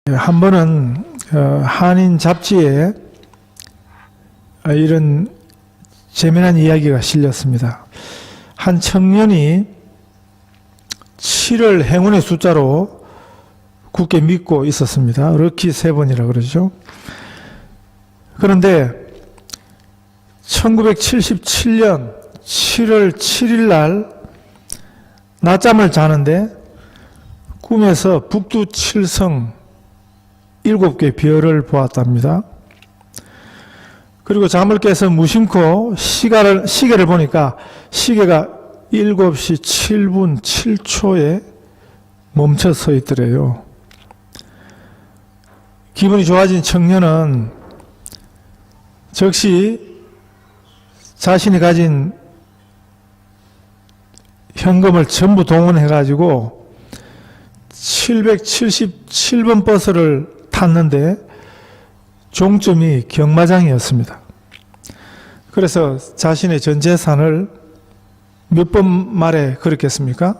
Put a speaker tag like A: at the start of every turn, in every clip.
A: 한 번은 한인 잡지에 이런 재미난 이야기가 실렸습니다. 한 청년이 7을 행운의 숫자로 굳게 믿고 있었습니다. 럭키 세븐이라고 그러죠. 그런데 1977년 7월 7일 날 낮잠을 자는데 꿈에서 북두 칠성 7개 별을 보았답니다. 그리고 잠을 깨서 무심코 시계를 보니까 시계가 7시 7분 7초에 멈춰 서 있더래요. 기분이 좋아진 청년은 즉시 자신이 가진 현금을 전부 동원해가지고 777번 버스를 탔는데 종점이 경마장이었습니다. 그래서 자신의 전 재산을 몇 번 말에 걸었겠습니까?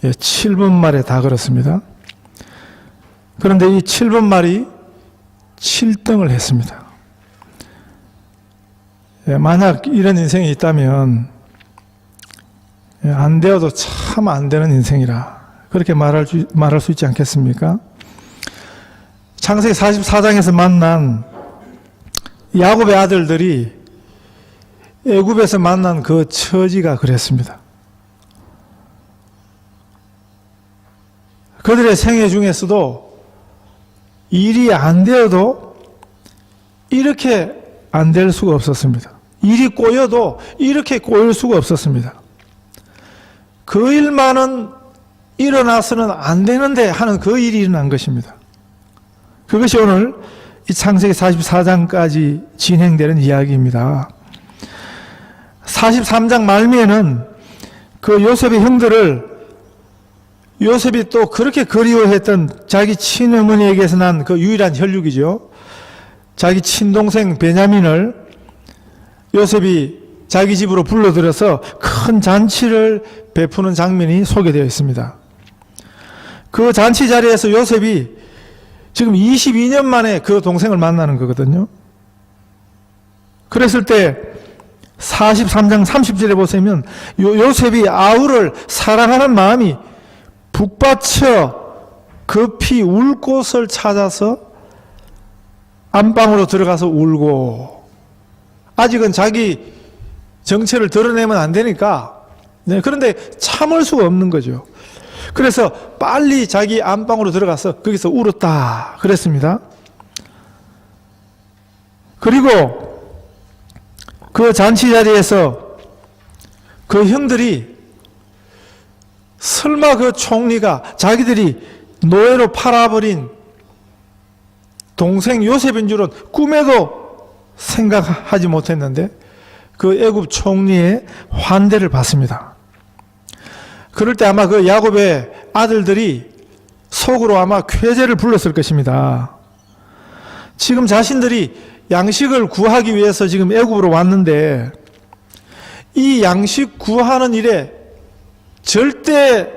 A: 7번 말에 다 걸었습니다. 그런데 이 7번 말이 7등을 했습니다. 만약 이런 인생이 있다면 안 되어도 참 안 되는 인생이라 그렇게 말할 수 있지 않겠습니까? 창세기 44장에서 만난 야곱의 아들들이 애굽에서 만난 그 처지가 그랬습니다. 그들의 생애 중에서도 일이 안 되어도 이렇게 안 될 수가 없었습니다. 일이 꼬여도 이렇게 꼬일 수가 없었습니다. 그 일만은 일어나서는 안 되는데 하는 그 일이 일어난 것입니다. 그것이 오늘 이 창세기 44장까지 진행되는 이야기입니다. 43장 말미에는 그 요셉의 형들을 요셉이 또 그렇게 그리워했던 자기 친어머니에게서 난 그 유일한 혈육이죠. 자기 친동생 베냐민을 요셉이 자기 집으로 불러들여서 큰 잔치를 베푸는 장면이 소개되어 있습니다. 그 잔치 자리에서 요셉이 지금 22년 만에 그 동생을 만나는 거거든요. 그랬을 때 43장 30절에 보시면 요셉이 아우를 사랑하는 마음이 북받쳐 급히 울 곳을 찾아서 안방으로 들어가서 울고, 아직은 자기 정체를 드러내면 안 되니까, 그런데 참을 수가 없는 거죠. 그래서 빨리 자기 안방으로 들어가서 거기서 울었다 그랬습니다. 그리고 그 잔치 자리에서 그 형들이 설마 그 총리가 자기들이 노예로 팔아버린 동생 요셉인 줄은 꿈에도 생각하지 못했는데 그 애굽 총리의 환대를 받습니다. 그럴 때 아마 그 야곱의 아들들이 속으로 아마 쾌재를 불렀을 것입니다. 지금 자신들이 양식을 구하기 위해서 지금 애굽으로 왔는데 이 양식 구하는 일에 절대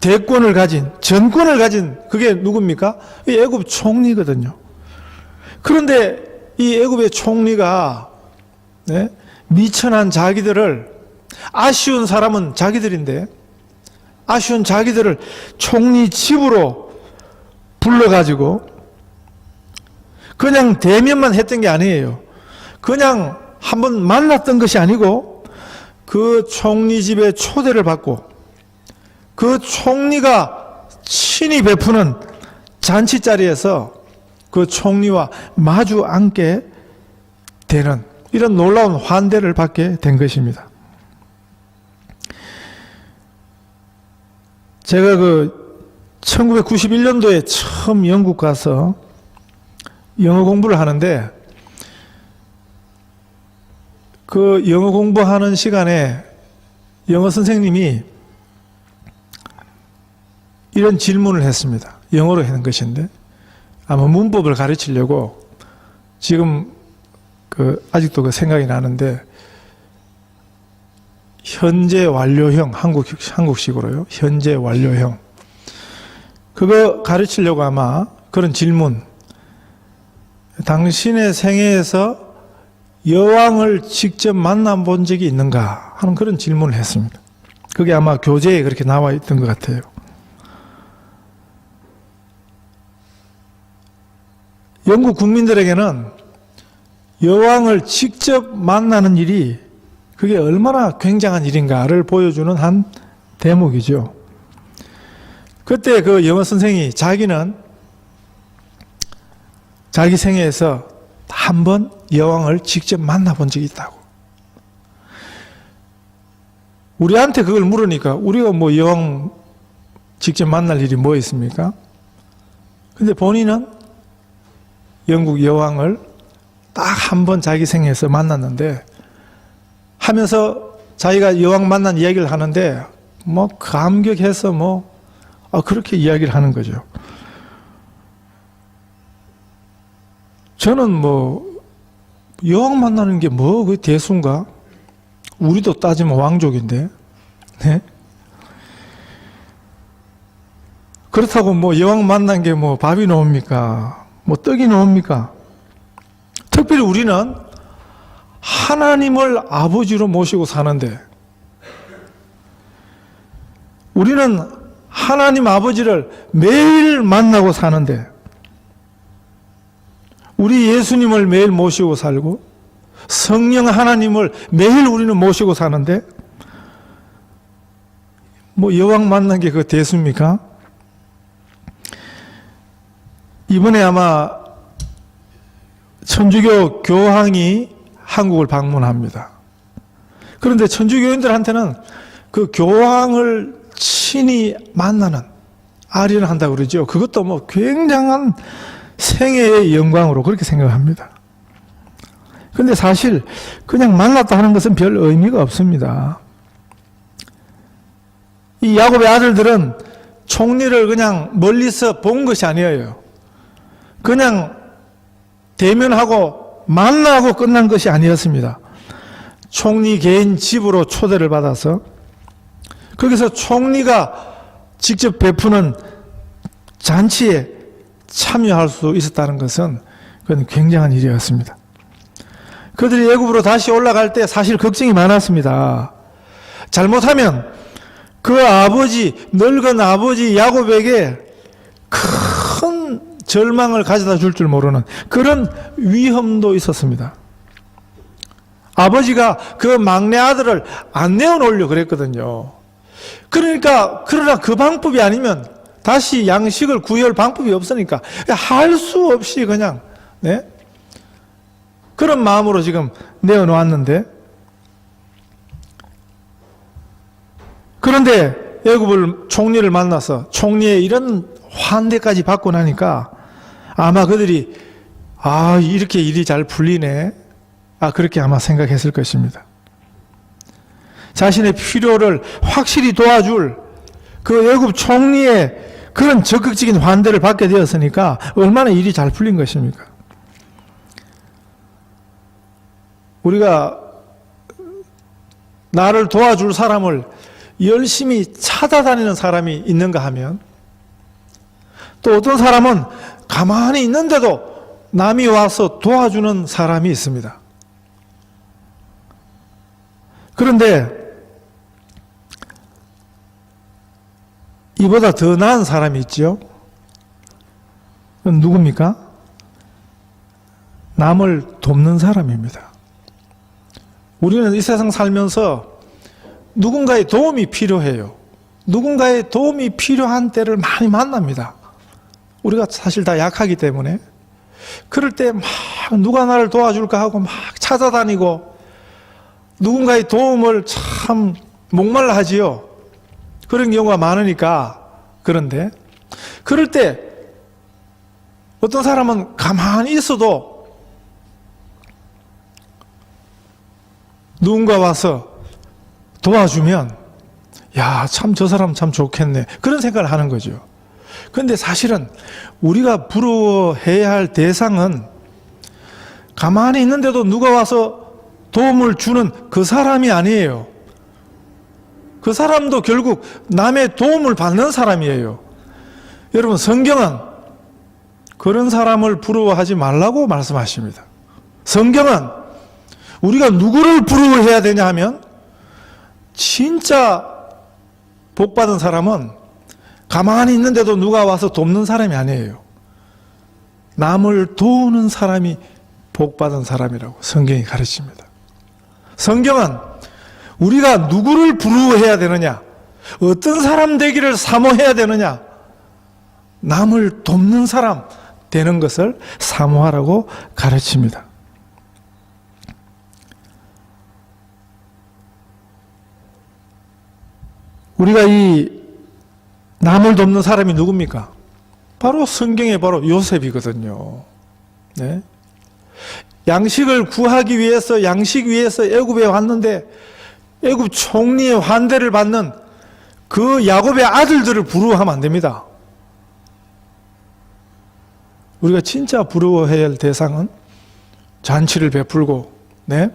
A: 대권을 가진, 전권을 가진 그게 누굽니까? 이 애굽 총리거든요. 그런데 이 애굽의 총리가 미천한 자기들을, 아쉬운 사람은 자기들인데 아쉬운 자기들을 총리 집으로 불러가지고 그냥 대면만 했던 게 아니에요. 그냥 한번 만났던 것이 아니고 그 총리 집에 초대를 받고 그 총리가 친히 베푸는 잔치 자리에서 그 총리와 마주 앉게 되는 이런 놀라운 환대를 받게 된 것입니다. 제가 1991년도에 처음 영국 가서 영어 공부를 하는데 그 영어 공부하는 시간에 영어 선생님이 이런 질문을 했습니다. 영어로 하는 것인데 아마 문법을 가르치려고 지금 아직도 그 생각이 나는데 현재 완료형, 한국식으로요. 현재 완료형. 그거 가르치려고 아마 그런 질문. 당신의 생애에서 여왕을 직접 만나본 적이 있는가 하는 그런 질문을 했습니다. 그게 아마 교재에 그렇게 나와 있던 것 같아요. 영국 국민들에게는 여왕을 직접 만나는 일이 그게 얼마나 굉장한 일인가를 보여주는 한 대목이죠. 그때 그 영어 선생이 자기는 자기 생애에서 한 번 여왕을 직접 만나본 적이 있다고. 우리한테 그걸 물으니까 우리가 뭐 여왕 직접 만날 일이 뭐 있습니까? 근데 본인은 영국 여왕을 딱 한 번 자기 생애에서 만났는데 하면서 자기가 여왕 만난 이야기를 하는데 뭐 감격해서 그렇게 이야기를 하는 거죠. 저는 여왕 만나는 게 그 대수인가? 우리도 따지면 왕족인데, 네? 그렇다고 여왕 만난 게 밥이 나옵니까? 떡이 나옵니까? 특별히 우리는 하나님을 아버지로 모시고 사는데, 우리는 하나님 아버지를 매일 만나고 사는데, 우리 예수님을 매일 모시고 살고 성령 하나님을 매일 우리는 모시고 사는데 여왕 만난 게 그 대수입니까? 이번에 아마 천주교 교황이 한국을 방문합니다. 그런데 천주교인들한테는 그 교황을 친히 만나는 아리를 한다고 그러죠. 그것도 굉장한 생애의 영광으로 그렇게 생각합니다. 그런데 사실 그냥 만났다 하는 것은 별 의미가 없습니다. 이 야곱의 아들들은 총리를 그냥 멀리서 본 것이 아니에요. 그냥 대면하고 만나고 끝난 것이 아니었습니다. 총리 개인 집으로 초대를 받아서 거기서 총리가 직접 베푸는 잔치에 참여할 수 있었다는 것은 그건 굉장한 일이었습니다. 그들이 애굽으로 다시 올라갈 때 사실 걱정이 많았습니다. 잘못하면 그 아버지, 늙은 아버지 야곱에게 큰 절망을 가져다 줄 줄 모르는 그런 위험도 있었습니다. 아버지가 그 막내 아들을 안 내어놓으려고 그랬거든요. 그러나 그 방법이 아니면 다시 양식을 구할 방법이 없으니까 할 수 없이 그냥 그런 마음으로 지금 내어놓았는데, 그런데 애굽을 총리를 만나서 총리의 이런 환대까지 받고 나니까 아마 그들이 이렇게 일이 잘 풀리네, 그렇게 아마 생각했을 것입니다. 자신의 필요를 확실히 도와줄 그 애굽 총리의 그런 적극적인 환대를 받게 되었으니까 얼마나 일이 잘 풀린 것입니까? 우리가 나를 도와줄 사람을 열심히 찾아다니는 사람이 있는가 하면, 또 어떤 사람은 가만히 있는데도 남이 와서 도와주는 사람이 있습니다. 그런데 이보다 더 나은 사람이 있죠. 그건 누굽니까? 남을 돕는 사람입니다. 우리는 이 세상 살면서 누군가의 도움이 필요해요. 누군가의 도움이 필요한 때를 많이 만납니다. 우리가 사실 다 약하기 때문에. 그럴 때 누가 나를 도와줄까 하고 찾아다니고 누군가의 도움을 참 목말라 하지요. 그런 경우가 많으니까. 그런데 그럴 때 어떤 사람은 가만히 있어도 누군가 와서 도와주면 참 저 사람 참 좋겠네, 그런 생각을 하는 거죠. 그런데 사실은 우리가 부러워해야 할 대상은 가만히 있는데도 누가 와서 도움을 주는 그 사람이 아니에요. 그 사람도 결국 남의 도움을 받는 사람이에요. 여러분, 성경은 그런 사람을 부러워하지 말라고 말씀하십니다. 성경은 우리가 누구를 부러워해야 되냐 하면 진짜 복받은 사람은 가만히 있는데도 누가 와서 돕는 사람이 아니에요. 남을 도우는 사람이 복받은 사람이라고 성경이 가르칩니다. 성경은 우리가 누구를 부러워해야 되느냐, 어떤 사람 되기를 사모해야 되느냐, 남을 돕는 사람 되는 것을 사모하라고 가르칩니다. 우리가 이 남을 돕는 사람이 누굽니까? 바로 성경에 바로 요셉이거든요. 네? 양식을 구하기 위해서 양식 위해서 애굽에 왔는데 애굽 총리의 환대를 받는 그 야곱의 아들들을 부러워하면 안 됩니다. 우리가 진짜 부러워해야 할 대상은 잔치를 베풀고, 네?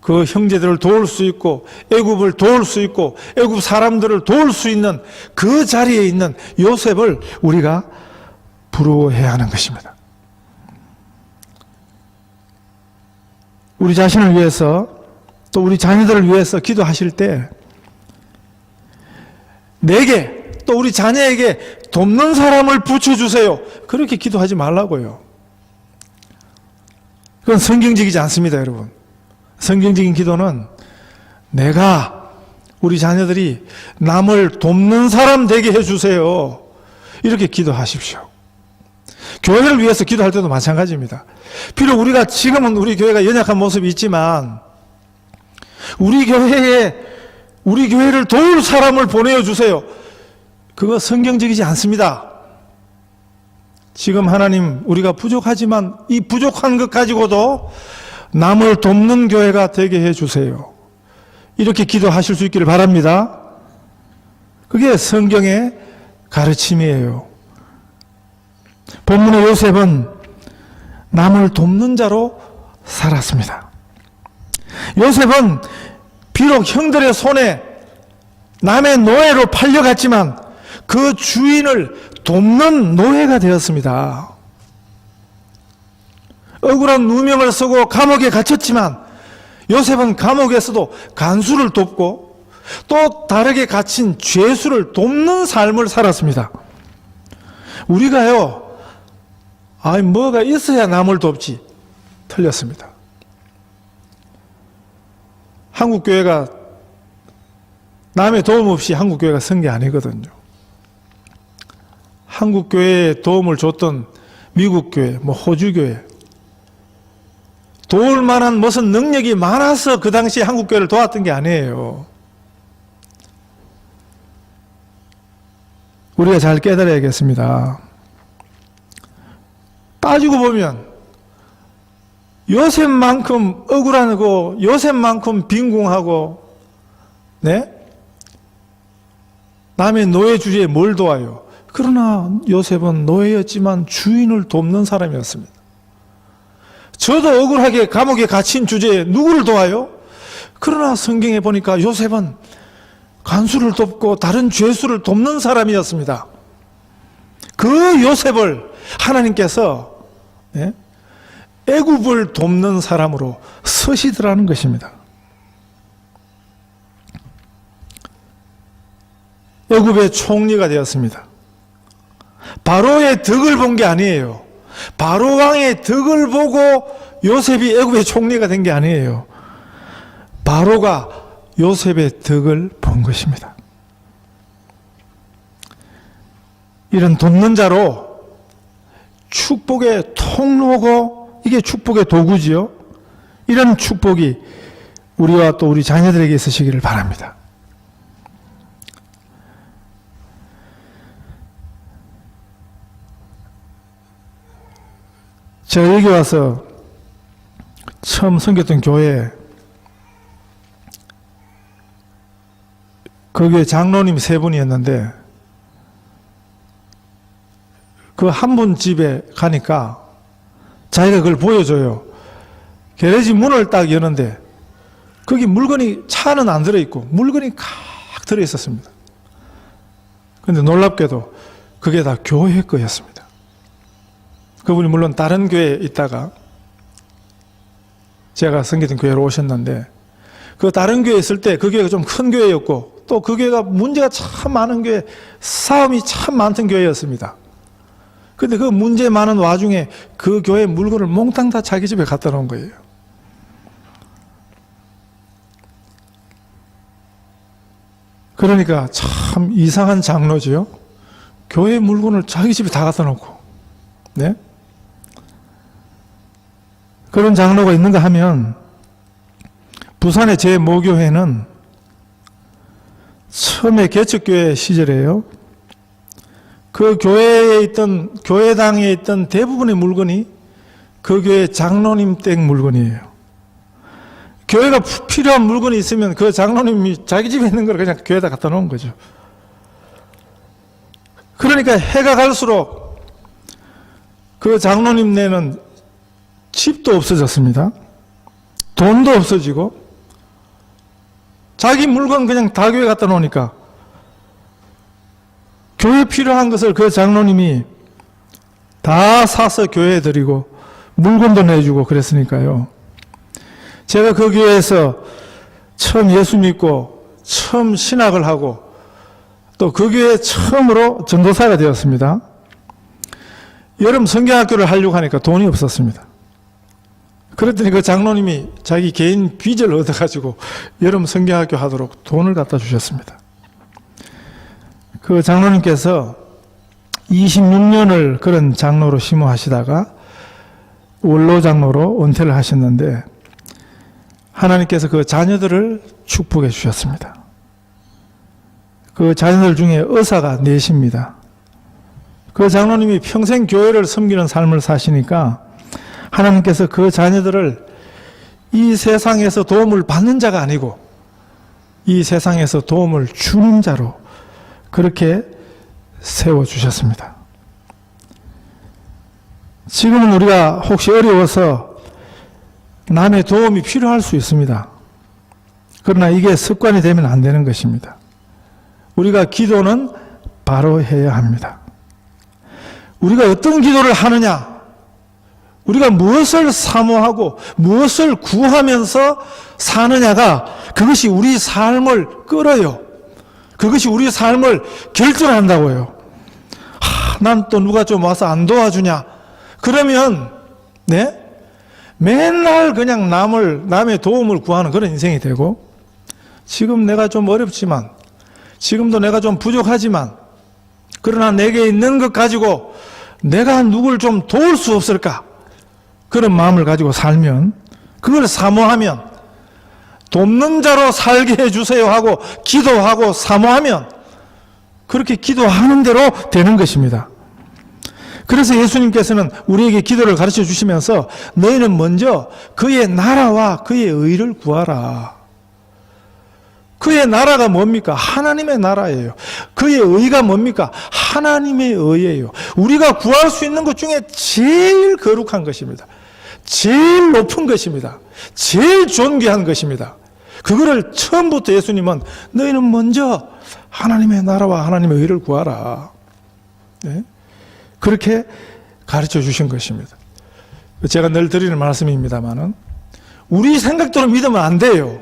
A: 그 형제들을 도울 수 있고 애굽을 도울 수 있고 애굽 사람들을 도울 수 있는 그 자리에 있는 요셉을 우리가 부러워해야 하는 것입니다. 우리 자신을 위해서 또 우리 자녀들을 위해서 기도하실 때 내게 또 우리 자녀에게 돕는 사람을 붙여주세요. 그렇게 기도하지 말라고요. 그건 성경적이지 않습니다, 여러분. 성경적인 기도는 내가 우리 자녀들이 남을 돕는 사람 되게 해주세요. 이렇게 기도하십시오. 교회를 위해서 기도할 때도 마찬가지입니다. 비록 우리가 지금은 우리 교회가 연약한 모습이 있지만 우리 교회를 도울 사람을 보내주세요. 그거 성경적이지 않습니다. 지금 하나님 우리가 부족하지만 이 부족한 것 가지고도 남을 돕는 교회가 되게 해주세요. 이렇게 기도하실 수 있기를 바랍니다. 그게 성경의 가르침이에요. 본문의 요셉은 남을 돕는 자로 살았습니다. 요셉은 비록 형들의 손에 남의 노예로 팔려갔지만 그 주인을 돕는 노예가 되었습니다. 억울한 누명을 쓰고 감옥에 갇혔지만 요셉은 감옥에서도 간수를 돕고 또 다르게 갇힌 죄수를 돕는 삶을 살았습니다. 우리가요, 뭐가 있어야 남을 돕지. 틀렸습니다. 한국교회가 남의 도움 없이 한국교회가 선 게 아니거든요. 한국교회에 도움을 줬던 미국교회, 호주교회, 도울 만한 무슨 능력이 많아서 그 당시 한국교회를 도왔던 게 아니에요. 우리가 잘 깨달아야겠습니다. 따지고 보면 요셉만큼 억울하고 요셉만큼 빈궁하고, 네? 남의 노예 주제에 뭘 도와요? 그러나 요셉은 노예였지만 주인을 돕는 사람이었습니다. 저도 억울하게 감옥에 갇힌 주제에 누구를 도와요? 그러나 성경에 보니까 요셉은 간수를 돕고 다른 죄수를 돕는 사람이었습니다. 그 요셉을 하나님께서 애굽을 돕는 사람으로 쓰시더라는 것입니다. 애굽의 총리가 되었습니다. 바로의 덕을 본 게 아니에요. 바로 왕의 덕을 보고 요셉이 애굽의 총리가 된 게 아니에요. 바로가 요셉의 덕을 본 것입니다. 이런 돕는 자로 축복의 통로고 이게 축복의 도구지요. 이런 축복이 우리와 또 우리 자녀들에게 있으시기를 바랍니다. 제가 여기 와서 처음 섬겼던 교회, 거기에 장로님 3분이었는데 그 한 분 집에 가니까 자기가 그걸 보여줘요. 게레지 문을 딱 여는데 거기 물건이, 차는 안 들어있고 물건이 칵 들어있었습니다. 그런데 놀랍게도 그게 다 교회 거였습니다. 그분이 물론 다른 교회에 있다가 제가 섬기던 교회로 오셨는데, 그 다른 교회에 있을 때 그 교회가 좀 큰 교회였고, 또 그 교회가 문제가 참 많은 교회, 싸움이 참 많던 교회였습니다. 근데 그 문제 많은 와중에 그 교회 물건을 몽땅 다 자기 집에 갖다 놓은 거예요. 그러니까 참 이상한 장로지요. 교회 물건을 자기 집에 다 갖다 놓고, 네? 그런 장로가 있는가 하면, 부산의 제 모교회는 처음에 개척교회 시절에요. 그 교회에 있던, 교회당에 있던 대부분의 물건이 그 교회 장로님 댁 물건이에요. 교회가 필요한 물건이 있으면 그 장로님이 자기 집에 있는 걸 그냥 교회에다 갖다 놓은 거죠. 그러니까 해가 갈수록 그 장로님네는 집도 없어졌습니다. 돈도 없어지고, 자기 물건 그냥 다 교회에 갖다 놓으니까 교회에 필요한 것을 그 장로님이 다 사서 교회에 드리고 물건도 내주고 그랬으니까요. 제가 그 교회에서 처음 예수 믿고 처음 신학을 하고 또 그 교회에 처음으로 전도사가 되었습니다. 여름 성경학교를 하려고 하니까 돈이 없었습니다. 그랬더니 그 장로님이 자기 개인 빚을 얻어가지고 여름 성경학교 하도록 돈을 갖다 주셨습니다. 그 장로님께서 26년을 그런 장로로 심호하시다가 원로 장로로 은퇴를 하셨는데, 하나님께서 그 자녀들을 축복해 주셨습니다. 그 자녀들 중에 의사가 넷입니다. 그 장로님이 평생 교회를 섬기는 삶을 사시니까 하나님께서 그 자녀들을 이 세상에서 도움을 받는 자가 아니고 이 세상에서 도움을 주는 자로 그렇게 세워주셨습니다. 지금은 우리가 혹시 어려워서 남의 도움이 필요할 수 있습니다. 그러나 이게 습관이 되면 안 되는 것입니다. 우리가 기도는 바로 해야 합니다. 우리가 어떤 기도를 하느냐, 우리가 무엇을 사모하고 무엇을 구하면서 사느냐가 그것이 우리 삶을 끌어요. 그것이 우리 삶을 결정한다고요. 난 또 누가 좀 와서 안 도와주냐, 그러면 네? 맨날 그냥 남의 도움을 구하는 그런 인생이 되고, 지금 내가 좀 어렵지만, 지금도 내가 좀 부족하지만, 그러나 내게 있는 것 가지고 내가 누굴 좀 도울 수 없을까, 그런 마음을 가지고 살면, 그걸 사모하면, 돕는 자로 살게 해주세요 하고 기도하고 사모하면 그렇게 기도하는 대로 되는 것입니다. 그래서 예수님께서는 우리에게 기도를 가르쳐 주시면서 너희는 먼저 그의 나라와 그의 의를 구하라. 그의 나라가 뭡니까? 하나님의 나라예요. 그의 의가 뭡니까? 하나님의 의예요. 우리가 구할 수 있는 것 중에 제일 거룩한 것입니다. 제일 높은 것입니다. 제일 존귀한 것입니다. 그거를 처음부터 예수님은 너희는 먼저 하나님의 나라와 하나님의 의를 구하라. 네? 그렇게 가르쳐 주신 것입니다. 제가 늘 드리는 말씀입니다만은 우리 생각대로 믿으면 안 돼요.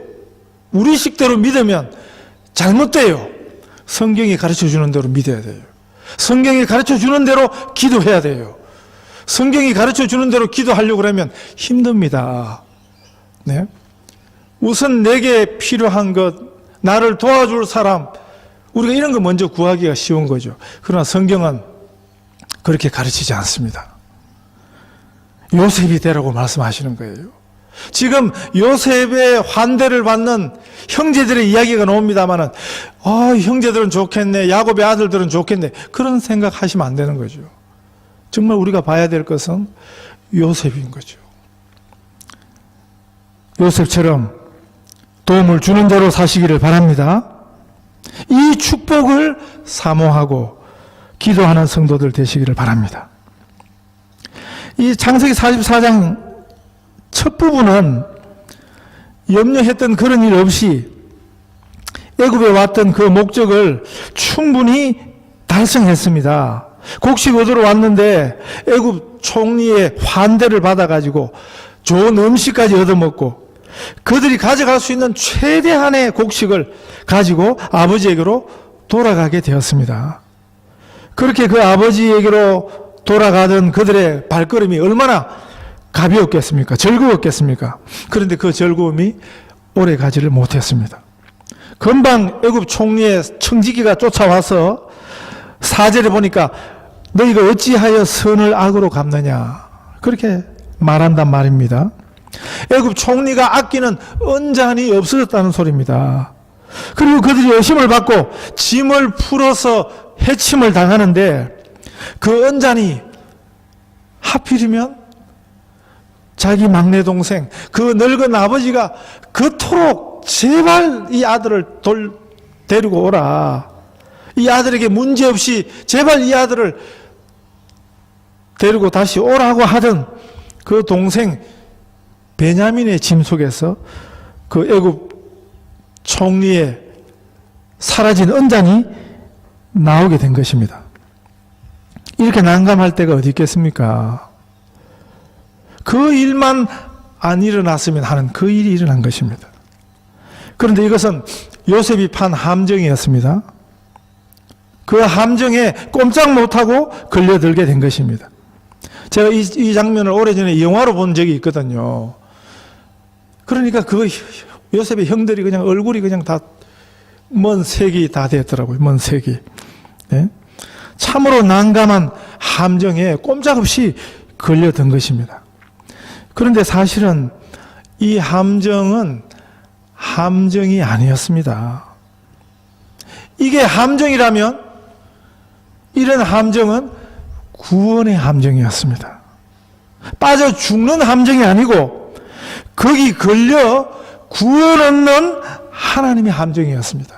A: 우리 식대로 믿으면 잘못돼요. 성경이 가르쳐 주는 대로 믿어야 돼요. 성경이 가르쳐 주는 대로 기도해야 돼요. 성경이 가르쳐 주는 대로 기도하려고 하면 힘듭니다. 네? 우선 내게 필요한 것, 나를 도와줄 사람, 우리가 이런 거 먼저 구하기가 쉬운 거죠. 그러나 성경은 그렇게 가르치지 않습니다. 요셉이 되라고 말씀하시는 거예요. 지금 요셉의 환대를 받는 형제들의 이야기가 나옵니다마는, 형제들은 좋겠네, 야곱의 아들들은 좋겠네, 그런 생각 하시면 안 되는 거죠. 정말 우리가 봐야 될 것은 요셉인 거죠. 요셉처럼 도움을 주는 대로 사시기를 바랍니다. 이 축복을 사모하고 기도하는 성도들 되시기를 바랍니다. 이 창세기 44장 첫 부분은 염려했던 그런 일 없이 애굽에 왔던 그 목적을 충분히 달성했습니다. 곡식 얻으러 왔는데 애굽 총리의 환대를 받아가지고 좋은 음식까지 얻어먹고 그들이 가져갈 수 있는 최대한의 곡식을 가지고 아버지에게로 돌아가게 되었습니다. 그렇게 그 아버지에게로 돌아가던 그들의 발걸음이 얼마나 가벼웠겠습니까? 즐거웠겠습니까? 그런데 그 즐거움이 오래 가지를 못했습니다. 금방 애굽 총리의 청지기가 쫓아와서 4절에 보니까 너희가 어찌하여 선을 악으로 갚느냐 그렇게 말한단 말입니다. 애굽 총리가 아끼는 언잔이 없어졌다는 소리입니다. 그리고 그들이 의심을 받고 짐을 풀어서 해침을 당하는데 그 언잔이 하필이면 자기 막내 동생 그 늙은 아버지가 그토록 제발 이 아들을 데리고 오라, 이 아들에게 문제없이 제발 이 아들을 데리고 다시 오라고 하던 그 동생 베냐민의 짐 속에서 그 애굽 총리의 사라진 언잔이 나오게 된 것입니다. 이렇게 난감할 때가 어디 있겠습니까? 그 일만 안 일어났으면 하는 그 일이 일어난 것입니다. 그런데 이것은 요셉이 판 함정이었습니다. 그 함정에 꼼짝 못하고 걸려들게 된 것입니다. 제가 이 장면을 오래전에 영화로 본 적이 있거든요. 그러니까 그 요셉의 형들이 그냥 얼굴이 그냥 다 먼 색이 다 됐더라고요. 먼 색이. 네? 참으로 난감한 함정에 꼼짝없이 걸려든 것입니다. 그런데 사실은 이 함정은 함정이 아니었습니다. 이게 함정이라면 이런 함정은 구원의 함정이었습니다. 빠져 죽는 함정이 아니고 거기 걸려 구원 얻는 하나님의 함정이었습니다.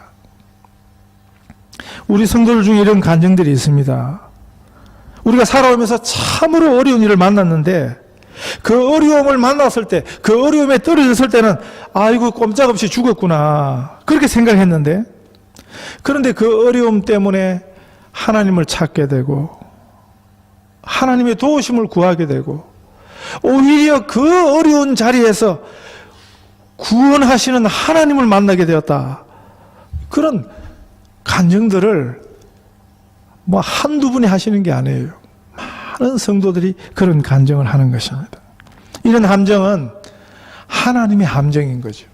A: 우리 성도들 중에 이런 간증들이 있습니다. 우리가 살아오면서 참으로 어려운 일을 만났는데 그 어려움을 만났을 때, 그 어려움에 떨어졌을 때는 아이고 꼼짝없이 죽었구나 그렇게 생각했는데, 그런데 그 어려움 때문에 하나님을 찾게 되고 하나님의 도우심을 구하게 되고 오히려 그 어려운 자리에서 구원하시는 하나님을 만나게 되었다. 그런 간증들을 뭐 한두 분이 하시는 게 아니에요. 많은 성도들이 그런 간증을 하는 것입니다. 이런 함정은 하나님의 함정인 거죠.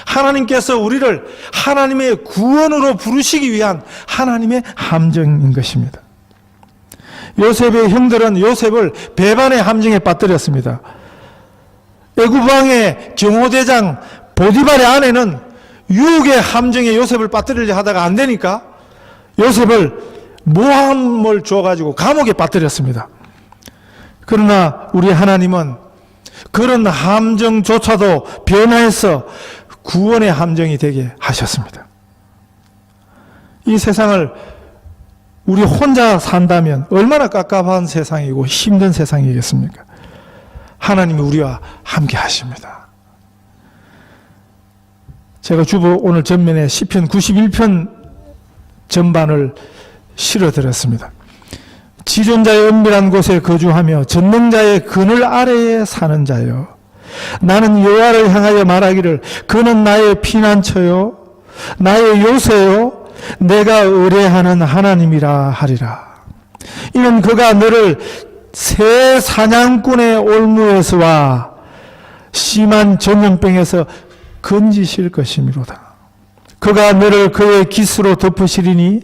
A: 하나님께서 우리를 하나님의 구원으로 부르시기 위한 하나님의 함정인 것입니다. 요셉의 형들은 요셉을 배반의 함정에 빠뜨렸습니다. 애굽왕의 경호대장 보디발의 아내는 유혹의 함정에 요셉을 빠뜨리려 하다가 안 되니까 요셉을 모함을 줘가지고 감옥에 빠뜨렸습니다. 그러나 우리 하나님은 그런 함정조차도 변화해서 구원의 함정이 되게 하셨습니다. 이 세상을 우리 혼자 산다면 얼마나 깝깝한 세상이고 힘든 세상이겠습니까? 하나님이 우리와 함께 하십니다. 제가 주보 오늘 전면에 시편 91편 전반을 실어드렸습니다. 지존자의 은밀한 곳에 거주하며 전능자의 그늘 아래에 사는 자여, 나는 여호와를 향하여 말하기를 그는 나의 피난처요 나의 요새요 내가 의뢰하는 하나님이라 하리라. 이는 그가 너를 새 사냥꾼의 올무에서와 심한 전염병에서 건지실 것이미로다. 그가 너를 그의 깃으로 덮으시리니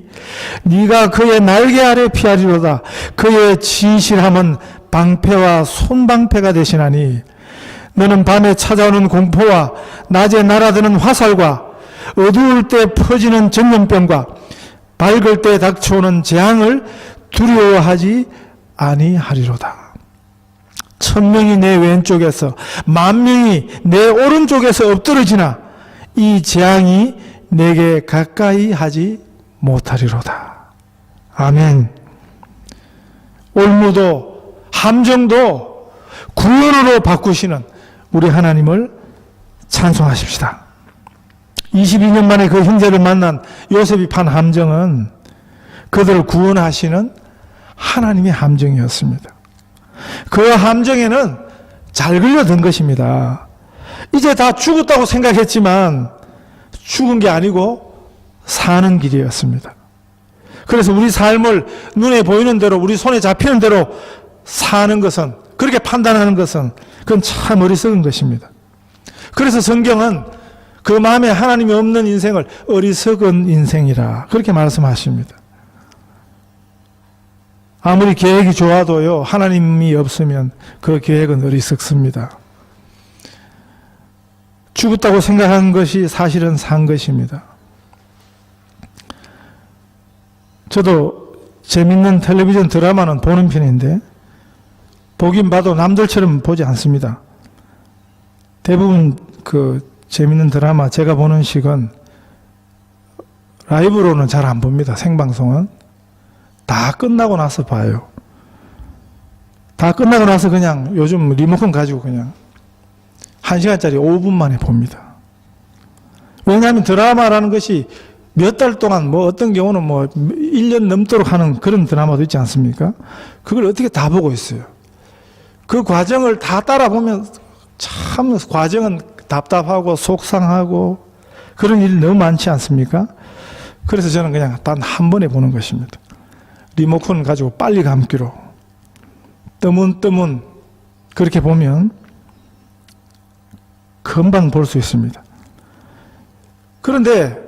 A: 네가 그의 날개 아래 피하리로다. 그의 진실함은 방패와 손방패가 되시나니 너는 밤에 찾아오는 공포와 낮에 날아드는 화살과 어두울 때 퍼지는 전염병과 밝을 때 닥쳐오는 재앙을 두려워하지 아니하리로다. 1000명이 내 왼쪽에서 10,000명이 내 오른쪽에서 엎드러지나 이 재앙이 내게 가까이 하지 못하리로다. 아멘. 올무도 함정도 구원으로 바꾸시는 우리 하나님을 찬송하십시다. 22년 만에 그 형제를 만난 요셉이 판 함정은 그들을 구원하시는 하나님의 함정이었습니다. 그 함정에는 잘 걸려든 것입니다. 이제 다 죽었다고 생각했지만 죽은 게 아니고 사는 길이었습니다. 그래서 우리 삶을 눈에 보이는 대로, 우리 손에 잡히는 대로 사는 것은, 그렇게 판단하는 것은 그건 참 어리석은 것입니다. 그래서 성경은 그 마음에 하나님이 없는 인생을 어리석은 인생이라 그렇게 말씀하십니다. 아무리 계획이 좋아도요, 하나님이 없으면 그 계획은 어리석습니다. 죽었다고 생각한 것이 사실은 산 것입니다. 저도 재밌는 텔레비전 드라마는 보는 편인데, 보긴 봐도 남들처럼 보지 않습니다. 대부분 그 재밌는 드라마 제가 보는 식은 라이브로는 잘 안 봅니다. 생방송은. 다 끝나고 나서 봐요. 다 끝나고 나서 그냥 요즘 리모컨 가지고 그냥 1시간짜리 5분 만에 봅니다. 왜냐하면 드라마라는 것이 몇 달 동안, 뭐 어떤 경우는 뭐 1년 넘도록 하는 그런 드라마도 있지 않습니까? 그걸 어떻게 다 보고 있어요. 그 과정을 다 따라보면 참 과정은 답답하고 속상하고 그런 일이 너무 많지 않습니까? 그래서 저는 그냥 단 한 번에 보는 것입니다. 리모컨 가지고 빨리 감기로 뜨문뜨문 그렇게 보면 금방 볼 수 있습니다. 그런데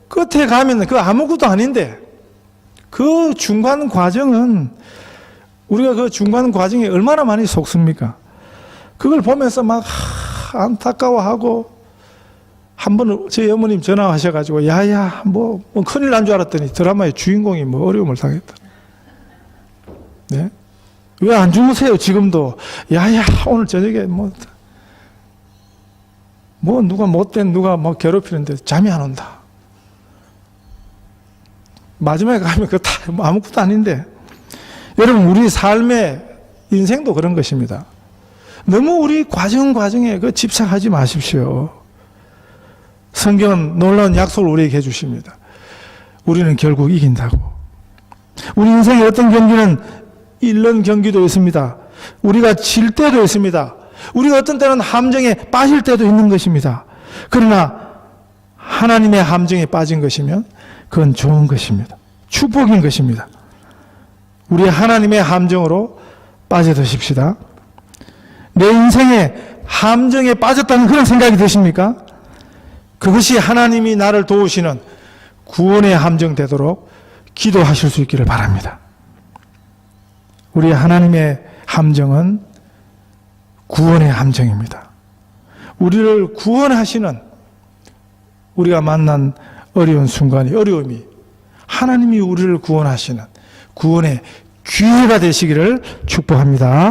A: 끝에 가면 그 아무것도 아닌데 그 중간 과정은 우리가 그 중간 과정에 얼마나 많이 속습니까? 그걸 보면서 막 안타까워하고 한 번 저희 어머님 전화하셔가지고 야야 뭐 큰일 난 줄 알았더니 드라마의 주인공이 뭐 어려움을 당했다. 네? 왜 안 주무세요 지금도? 야야 오늘 저녁에 뭐 누가 못된 누가 뭐 괴롭히는데 잠이 안 온다. 마지막에 가면 그거 다 아무것도 아닌데. 여러분 우리 삶의 인생도 그런 것입니다. 너무 우리 과정에 그 집착하지 마십시오. 성경은 놀라운 약속을 우리에게 해주십니다. 우리는 결국 이긴다고. 우리 인생의 어떤 경기는 잃는 경기도 있습니다. 우리가 질 때도 있습니다. 우리가 어떤 때는 함정에 빠질 때도 있는 것입니다. 그러나 하나님의 함정에 빠진 것이면 그건 좋은 것입니다. 축복인 것입니다. 우리 하나님의 함정으로 빠져드십시다. 내 인생에 함정에 빠졌다는 그런 생각이 드십니까? 그것이 하나님이 나를 도우시는 구원의 함정 되도록 기도하실 수 있기를 바랍니다. 우리 하나님의 함정은 구원의 함정입니다. 우리를 구원하시는 우리가 만난 어려운 순간이 어려움이 하나님이 우리를 구원하시는 구원의 기회가 되시기를 축복합니다.